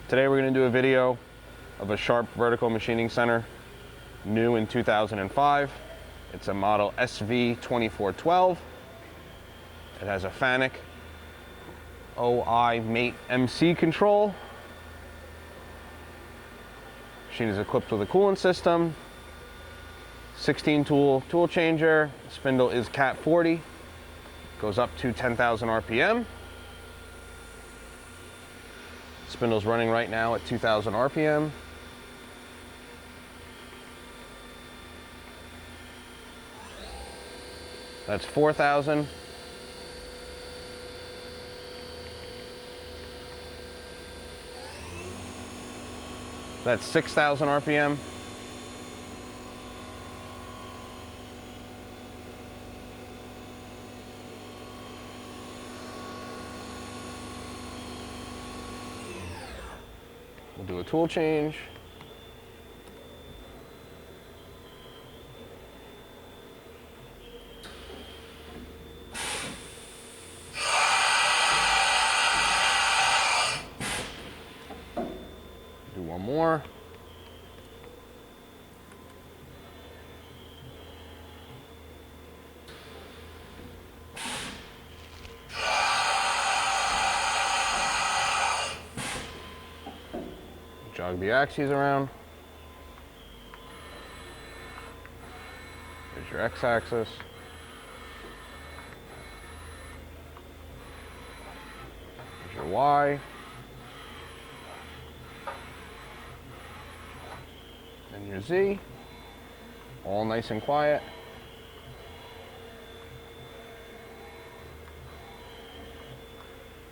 Today we're going to do a video of a Sharp vertical machining center, new in 2005. It's a model SV2412. It has a FANUC OI Mate MC control. Machine is equipped with a coolant system, 16 tool changer. Spindle is Cat 40, goes up to 10,000 RPM. Spindle's running right now at 2,000 RPM. That's 4,000. That's 6,000 RPM. We'll do a tool change. Do one more. Jog the axes around. There's your x-axis. There's your y. And your z. All nice and quiet.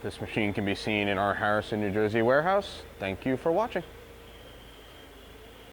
This machine can be seen in our Harrison, New Jersey warehouse. Thank you for watching.